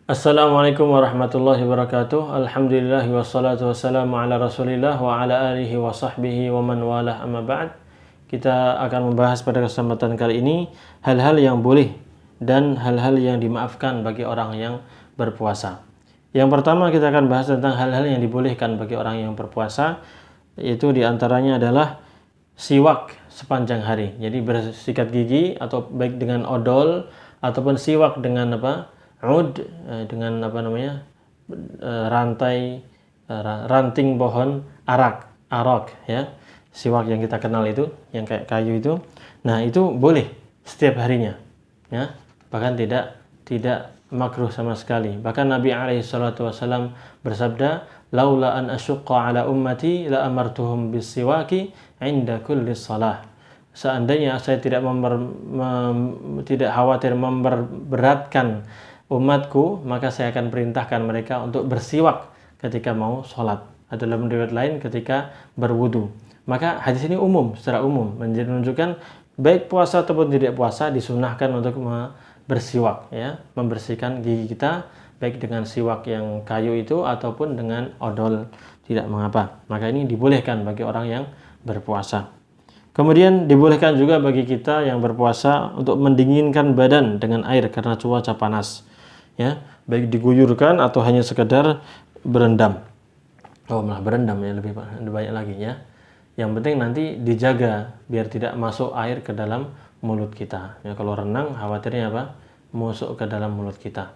Assalamualaikum warahmatullahi wabarakatuh. Alhamdulillah wassalatu wassalamu ala Rasulillah wa ala alihi wa sahbihi wa man walah amma ba'd. Kita akan membahas pada kesempatan kali ini hal-hal yang boleh dan hal-hal yang dimaafkan bagi orang yang berpuasa. Yang pertama kita akan bahas tentang hal-hal yang dibolehkan bagi orang yang berpuasa, yaitu diantaranya adalah siwak sepanjang hari. Jadi bersikat gigi atau baik dengan odol ataupun siwak dengan ud, dengan ranting pohon arak ya, siwak yang kita kenal itu yang kayak kayu itu. Nah itu boleh setiap harinya ya, bahkan tidak makruh sama sekali. Bahkan Nabi SAW bersabda, laula an asyqa ala ummati la amartuhum bisiwaki inda kulli salah. Seandainya saya tidak khawatir memberatkan umatku, maka saya akan perintahkan mereka untuk bersiwak ketika mau sholat, atau dalam riwayat lain ketika berwudu. Maka hadis ini secara umum menunjukkan baik puasa ataupun tidak puasa disunahkan untuk bersiwak ya, membersihkan gigi kita baik dengan siwak yang kayu itu ataupun dengan odol, tidak mengapa. Maka ini dibolehkan bagi orang yang berpuasa. Kemudian dibolehkan juga bagi kita yang berpuasa untuk mendinginkan badan dengan air karena cuaca panas. Ya, baik diguyurkan atau hanya sekedar berendam. Oh, malah berendam ya, lebih banyak lagi ya. Yang penting nanti dijaga biar tidak masuk air ke dalam mulut kita. Ya, kalau renang khawatirnya masuk ke dalam mulut kita.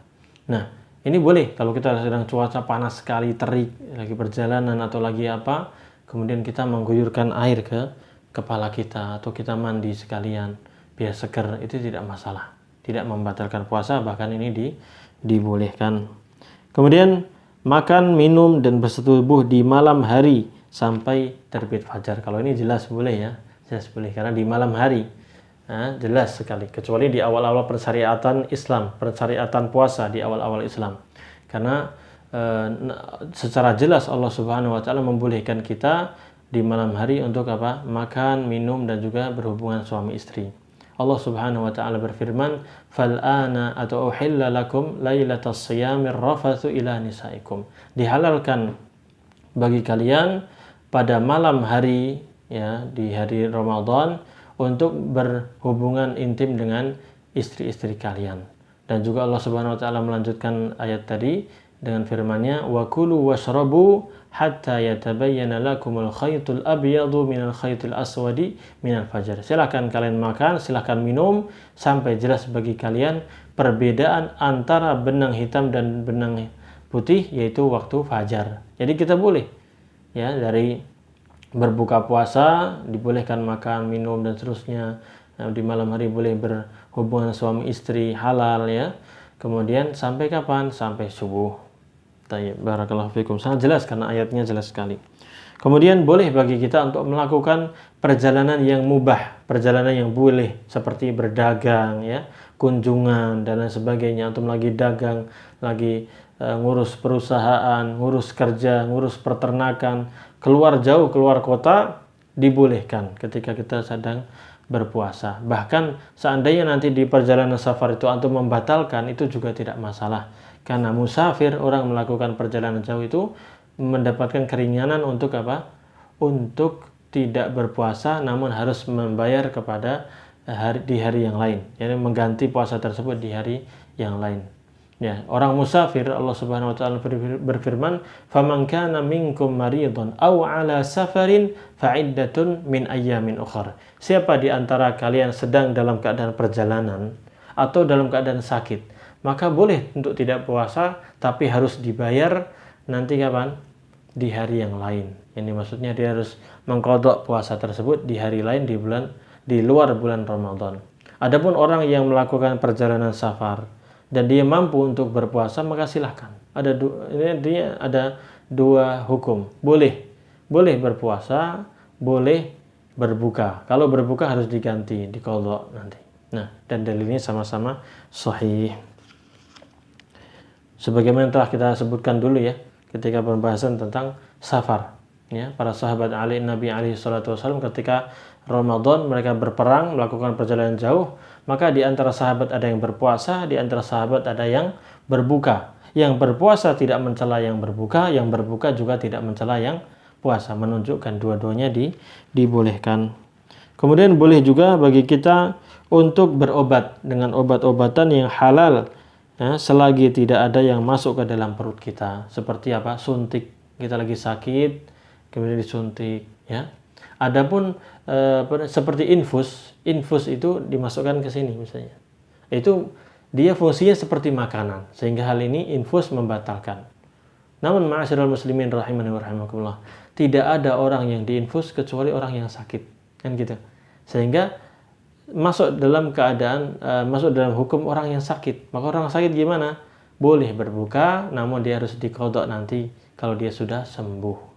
Nah, ini boleh kalau kita sedang cuaca panas sekali, terik, lagi perjalanan atau lagi kemudian kita mengguyurkan air ke kepala kita atau kita mandi sekalian biar seger, itu tidak masalah. Tidak membatalkan puasa, bahkan ini dibolehkan. Kemudian makan, minum, dan bersetubuh di malam hari sampai terbit fajar. Kalau ini jelas boleh ya, jelas boleh karena di malam hari. Nah, jelas sekali, kecuali di awal-awal persyariatan Islam, persyariatan puasa di awal-awal Islam. Karena secara jelas Allah Subhanahu wa taala membolehkan kita di malam hari untuk makan, minum, dan juga berhubungan suami istri. Allah Subhanahu wa taala berfirman, "Fal'ana atau uhilla lakum lailatas siyamir rafathu ila nisaikum." Dihalalkan bagi kalian pada malam hari ya, di hari Ramadan untuk berhubungan intim dengan istri-istri kalian. Dan juga Allah Subhanahu wa taala melanjutkan ayat tadi dengan firman-Nya, "Wa kulu washrabu hatta yatabayyana lakumul khaytul abyadu minal khaytil aswadi minal fajar." Silakan kalian makan, silakan minum sampai jelas bagi kalian perbedaan antara benang hitam dan benang putih, yaitu waktu fajar. Jadi kita boleh ya, dari berbuka puasa dibolehkan makan, minum, dan seterusnya. Di malam hari boleh berhubungan suami istri halal ya. Kemudian sampai kapan? Sampai subuh. Tayyib, barakallahu fikum. Sangat jelas karena ayatnya jelas sekali. Kemudian boleh bagi kita untuk melakukan perjalanan yang mubah, perjalanan yang boleh, seperti berdagang ya, kunjungan dan lain sebagainya. Antum lagi dagang, lagi ngurus perusahaan, ngurus kerja, ngurus peternakan, keluar jauh, keluar kota, dibolehkan ketika kita sedang berpuasa. Bahkan seandainya nanti di perjalanan safar itu antum membatalkan, itu juga tidak masalah. Karena musafir, orang melakukan perjalanan jauh itu mendapatkan keringanan untuk Untuk tidak berpuasa, namun harus membayar kepada di hari yang lain. Jadi mengganti puasa tersebut di hari yang lain. Ya, orang musafir, Allah Subhanahu wa taala berfirman, "Faman kana minkum maridun aw ala safarin fa'iddatun min ayyamin ukhra." Siapa di antara kalian sedang dalam keadaan perjalanan atau dalam keadaan sakit, maka boleh untuk tidak puasa, tapi harus dibayar nanti kapan? Di hari yang lain. Ini maksudnya dia harus mengqadha puasa tersebut di hari lain, di luar bulan Ramadan. Adapun orang yang melakukan perjalanan safar dan dia mampu untuk berpuasa, maka silahkan. Ada dua hukum. Boleh berpuasa, boleh berbuka. Kalau berbuka harus diganti, diqadha nanti. Nah, dan dalilnya sama-sama sahih. Sebagaimana telah kita sebutkan dulu ya, ketika pembahasan tentang safar. Ya, para sahabat Nabi alaihi salatu wasallam ketika Ramadan mereka berperang, melakukan perjalanan jauh, maka di antara sahabat ada yang berpuasa, di antara sahabat ada yang berbuka. yang berpuasa tidak mencela yang berbuka juga tidak mencela yang puasa, menunjukkan dua-duanya dibolehkan. Kemudian boleh juga bagi kita untuk berobat dengan obat-obatan yang halal, ya, selagi tidak ada yang masuk ke dalam perut kita. Seperti apa? Suntik, kita lagi sakit kemudian disuntik, ya. Adapun seperti infus itu dimasukkan ke sini misalnya. Itu dia fungsinya seperti makanan, sehingga hal ini infus membatalkan. Namun ma'asyiral muslimin rahimani wa rahimakumullah, tidak ada orang yang diinfus kecuali orang yang sakit, kan gitu. Sehingga masuk dalam keadaan masuk dalam hukum orang yang sakit. Maka orang sakit gimana? Boleh berbuka, namun dia harus diqadha nanti kalau dia sudah sembuh.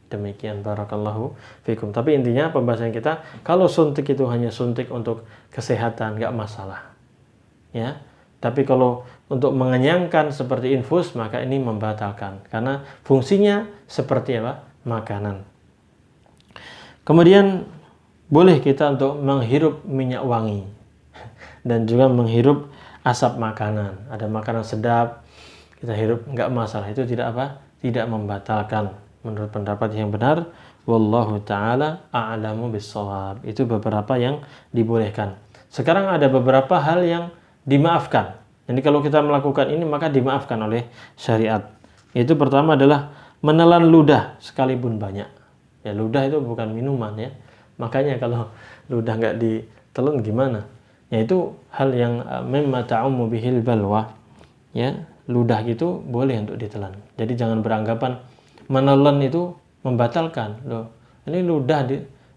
Demikian, barakallahu fikum. Tapi intinya pembahasan kita, kalau suntik itu hanya suntik untuk kesehatan, nggak masalah, ya. Tapi kalau untuk mengenyangkan seperti infus, maka ini membatalkan karena fungsinya seperti apa? Makanan. Kemudian boleh kita untuk menghirup minyak wangi dan juga menghirup asap makanan. Ada makanan sedap, kita hirup, nggak masalah. Itu tidak apa? Tidak membatalkan. Menurut pendapat yang benar, wallahu ta'ala a'lamu bis-shawab. Itu beberapa yang dibolehkan. Sekarang ada beberapa hal yang dimaafkan. Jadi kalau kita melakukan ini maka dimaafkan oleh syariat. Itu pertama adalah menelan ludah sekalipun banyak. Ya, ludah itu bukan minuman, ya. Makanya kalau ludah nggak ditelan gimana? Ya, itu hal yang mimma ta'ummu bihil balwa. Ya, ludah itu boleh untuk ditelan. Jadi jangan beranggapan menelan itu membatalkan. Loh, ini ludah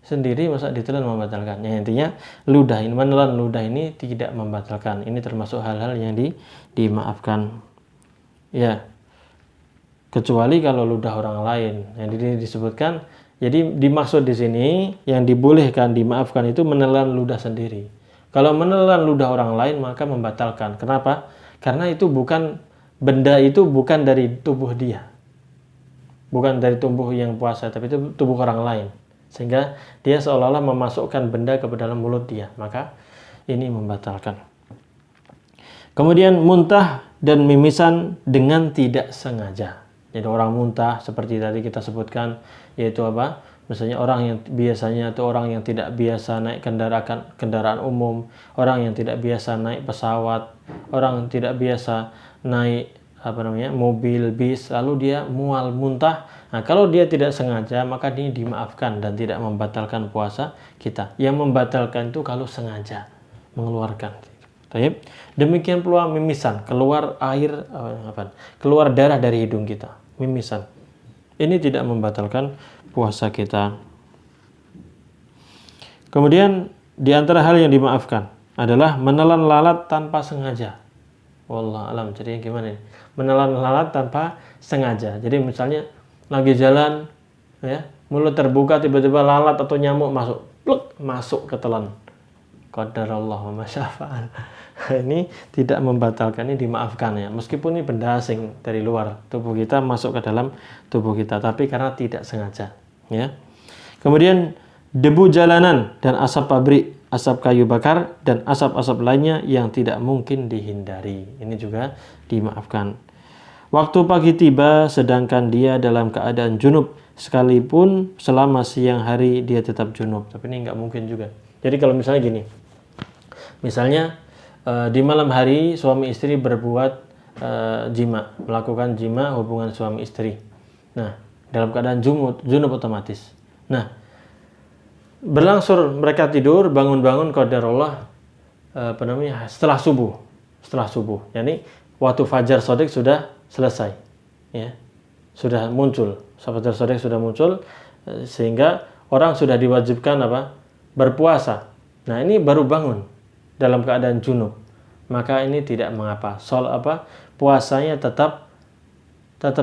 sendiri masa ditelan membatalkan. Ya, intinya ludah ini, menelan ludah ini tidak membatalkan. Ini termasuk hal-hal yang dimaafkan. Ya. Kecuali kalau ludah orang lain. Yang disebutkan, jadi dimaksud di sini yang dibolehkan, dimaafkan itu menelan ludah sendiri. Kalau menelan ludah orang lain maka membatalkan. Kenapa? Karena itu bukan, benda itu bukan dari tubuh dia. Bukan dari tubuh yang puasa, tapi itu tubuh orang lain. Sehingga dia seolah-olah memasukkan benda ke dalam mulut dia. Maka ini membatalkan. Kemudian muntah dan mimisan dengan tidak sengaja. Jadi orang muntah seperti tadi kita sebutkan, yaitu apa? Misalnya orang yang biasanya atau orang yang tidak biasa naik kendaraan umum, orang yang tidak biasa naik pesawat, orang yang tidak biasa naik mobil, bis, lalu dia mual, muntah. Nah, kalau dia tidak sengaja maka ini dimaafkan dan tidak membatalkan puasa kita. Yang membatalkan itu kalau sengaja mengeluarkan. Baik. Demikian pula mimisan, keluar air, keluar darah dari hidung kita, mimisan. Ini tidak membatalkan puasa kita. Kemudian di antara hal yang dimaafkan adalah menelan lalat tanpa sengaja. Wallah alam. Jadi gimana nih? Menelan lalat tanpa sengaja. Jadi misalnya lagi jalan, ya, mulut terbuka, tiba-tiba lalat atau nyamuk masuk, pluk, masuk ke telan. Qadarallah wa masyafa'al. Ini tidak membatalkan, ini dimaafkan, ya. Meskipun ini benda asing dari luar tubuh kita masuk ke dalam tubuh kita, tapi karena tidak sengaja, ya. Kemudian debu jalanan dan asap pabrik, asap kayu bakar dan asap-asap lainnya yang tidak mungkin dihindari. Ini juga dimaafkan. Waktu pagi tiba sedangkan dia dalam keadaan junub, sekalipun selama siang hari dia tetap junub. Tapi ini nggak mungkin juga. Jadi kalau misalnya gini, misalnya di malam hari suami istri berbuat melakukan jima, hubungan suami istri. Nah, dalam keadaan junub otomatis. Nah, berlangsur mereka tidur, bangun-bangun qadarullah setelah subuh. Yani waktu fajar shadiq sudah selesai, ya. Sudah muncul, fajar shadiq sudah muncul, sehingga orang sudah diwajibkan berpuasa. Nah, ini baru bangun dalam keadaan junub. Maka ini tidak mengapa. Puasanya tetap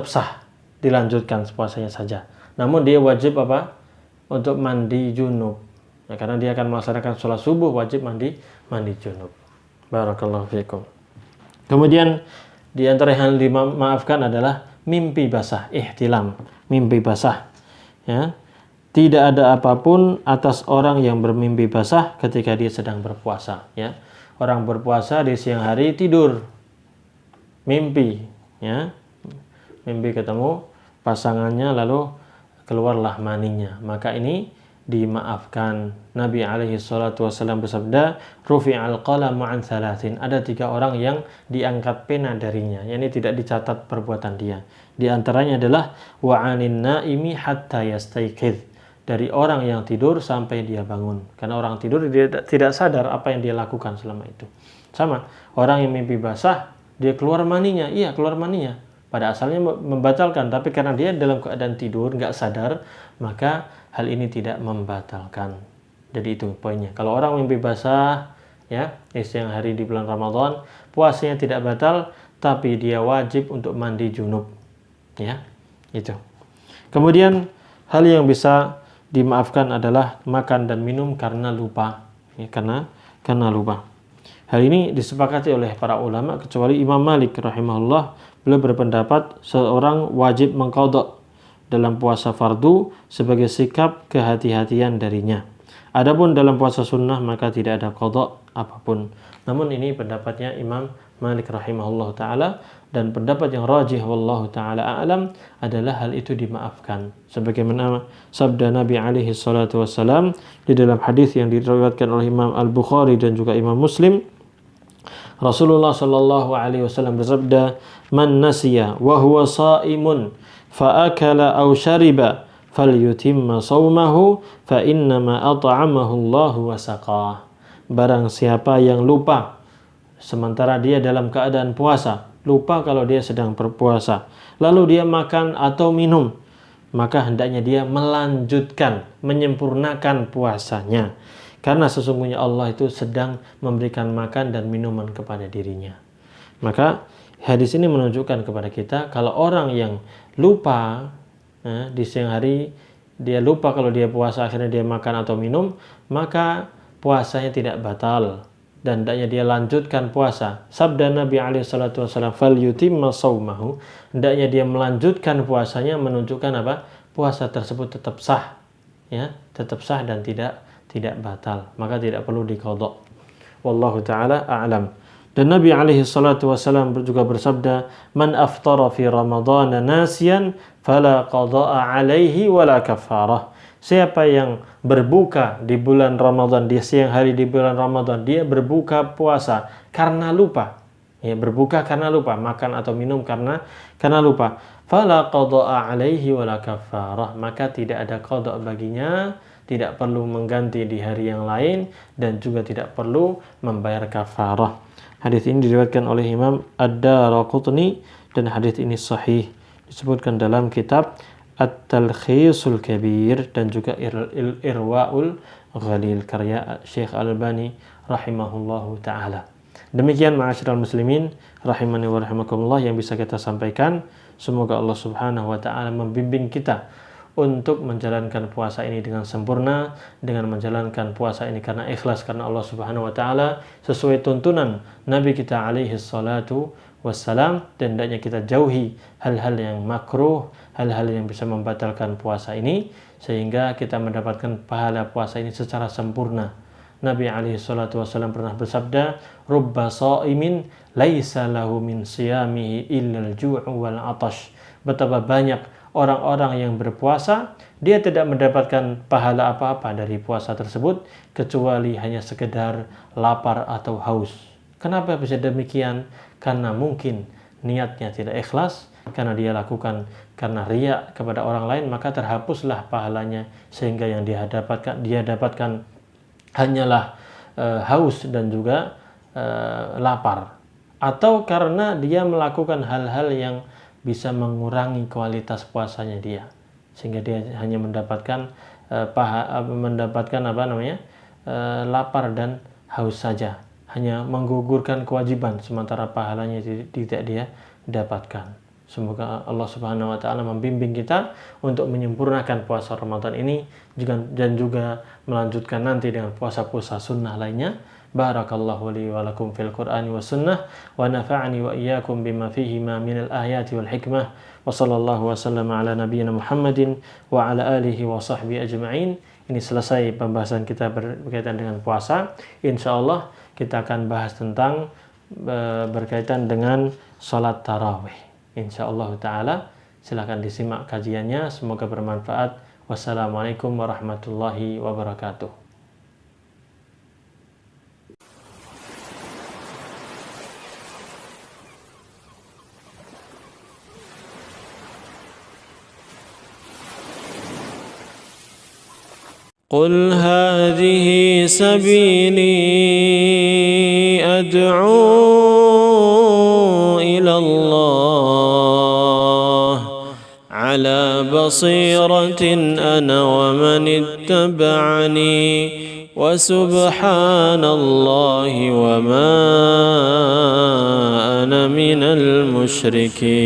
sah, dilanjutkan puasanya saja. Namun dia wajib untuk mandi junub. Ya, karena dia akan melaksanakan sholat subuh, wajib mandi junub. Barakallahu fiikum. Kemudian di antara yang dimaafkan adalah mimpi basah, ihtilam, mimpi basah. Ya. Tidak ada apapun atas orang yang bermimpi basah ketika dia sedang berpuasa, ya. Orang berpuasa di siang hari tidur, mimpi, ya, mimpi ketemu pasangannya lalu keluarlah maninya, maka ini dimaafkan. Nabi alaihi salatu wasallam bersabda, rufi'al qalamu an thalathin, ada 3 orang yang diangkat pena darinya, yakni tidak dicatat perbuatan dia. Di antaranya adalah wa 'anin naimi hatta yastayqidh, dari orang yang tidur sampai dia bangun. Karena orang tidur dia tidak sadar apa yang dia lakukan selama itu. Sama, orang yang mimpi basah, dia keluar maninya, iya keluar maninya. Pada asalnya membatalkan, tapi karena dia dalam keadaan tidur, nggak sadar, maka hal ini tidak membatalkan. Jadi itu poinnya. Kalau orang mimpi basah, ya, di siang hari di bulan Ramadan, puasanya tidak batal, tapi dia wajib untuk mandi junub. Ya, itu. Kemudian hal yang bisa dimaafkan adalah makan dan minum karena lupa. Ya, karena lupa. Hal ini disepakati oleh para ulama kecuali Imam Malik rahimahullah. Beliau berpendapat seorang wajib mengqadha dalam puasa fardu sebagai sikap kehati-hatian darinya. Adapun dalam puasa sunnah maka tidak ada qadha apapun. Namun ini pendapatnya Imam Malik rahimahullah ta'ala, dan pendapat yang rajih wallahu ta'ala a'lam adalah hal itu dimaafkan. Sebagaimana sabda Nabi alaihi salatu wassalam di dalam hadis yang diriwayatkan oleh Imam Al-Bukhari dan juga Imam Muslim, Rasulullah sallallahu alaihi wasallam bersabda, "Man nasiya wa huwa shaimun fa akala aw shariba falyutimma shaumahu fa innama at'amahu Allahu wa saqah." Barang siapa yang lupa sementara dia dalam keadaan puasa, lupa kalau dia sedang berpuasa, lalu dia makan atau minum, maka hendaknya dia melanjutkan, menyempurnakan puasanya. Karena sesungguhnya Allah itu sedang memberikan makan dan minuman kepada dirinya. Maka hadis ini menunjukkan kepada kita kalau orang yang lupa di siang hari, dia lupa kalau dia puasa, akhirnya dia makan atau minum, maka puasanya tidak batal dan hendaknya dia lanjutkan puasa. Sabda Nabi alaihi salatu wasallam, "Falyutimma shaumahu", hendaknya dia melanjutkan puasanya, menunjukkan apa? Puasa tersebut tetap sah, ya, tetap sah dan tidak batal, maka tidak perlu diqadha. Wallahu taala a'lam. Dan Nabi alaihi salatu wasallam juga bersabda, "Man aftara fi Ramadan nasiyan fala qada'a alaihi wala kafarah." Siapa yang berbuka di bulan Ramadan, di siang hari di bulan Ramadan, dia berbuka puasa karena lupa. Ya, berbuka karena lupa, makan atau minum karena lupa. Fala qada'a alaihi wala kafarah, maka tidak ada qada baginya, tidak perlu mengganti di hari yang lain dan juga tidak perlu membayar kafarah. Hadis ini diriwayatkan oleh Imam Ad-Daraqutni dan hadis ini sahih. Disebutkan dalam kitab At-Talkhisul Kabir dan juga Irwaul Ghalil karya Syekh Al-Albani rahimahullahu taala. Demikian ma'asyiral muslimin rahimani wa rahimakumullah yang bisa kita sampaikan. Semoga Allah Subhanahu wa taala membimbing kita untuk menjalankan puasa ini dengan sempurna, dengan menjalankan puasa ini karena ikhlas karena Allah Subhanahu wa taala sesuai tuntunan Nabi kita alaihi salatu wassalam, dan hendaknya kita jauhi hal-hal yang makruh, hal-hal yang bisa membatalkan puasa ini sehingga kita mendapatkan pahala puasa ini secara sempurna. Nabi alaihi salatu wassalam pernah bersabda, "Rubba shaimin laisa lahu min siyamihi illa al-ju'u wal 'atash." Betapa banyak orang-orang yang berpuasa, dia tidak mendapatkan pahala apa-apa dari puasa tersebut kecuali hanya sekedar lapar atau haus. Kenapa bisa demikian? Karena mungkin niatnya tidak ikhlas, karena dia lakukan karena riya kepada orang lain, maka terhapuslah pahalanya sehingga yang dia dapatkan hanyalah haus dan juga lapar. Atau karena dia melakukan hal-hal yang bisa mengurangi kualitas puasanya dia, sehingga dia hanya mendapatkan lapar dan haus saja, hanya menggugurkan kewajiban sementara pahalanya tidak dia dapatkan. Semoga Allah Subhanahu wa taala membimbing kita untuk menyempurnakan puasa Ramadan ini dan juga melanjutkan nanti dengan puasa-puasa sunnah lainnya. Barakallahu li wa lakum fil Qur'ani was sunnah wa nafa'ani wa iyyakum bima fihima minal ayati wal hikmah wa sallallahu wa sallama ala nabiyyina Muhammadin wa ala alihi wa sahbihi ajma'in. Ini selesai pembahasan kita berkaitan dengan puasa. Insyaallah kita akan bahas tentang berkaitan dengan salat tarawih. insyaallah taala. Silahkan disimak kajiannya, semoga bermanfaat. Wassalamualaikum warahmatullahi wabarakatuh. قل هذه سبيلي أدعو إلى الله على بصيرة أنا ومن اتبعني وسبحان الله وما أنا من المشركين.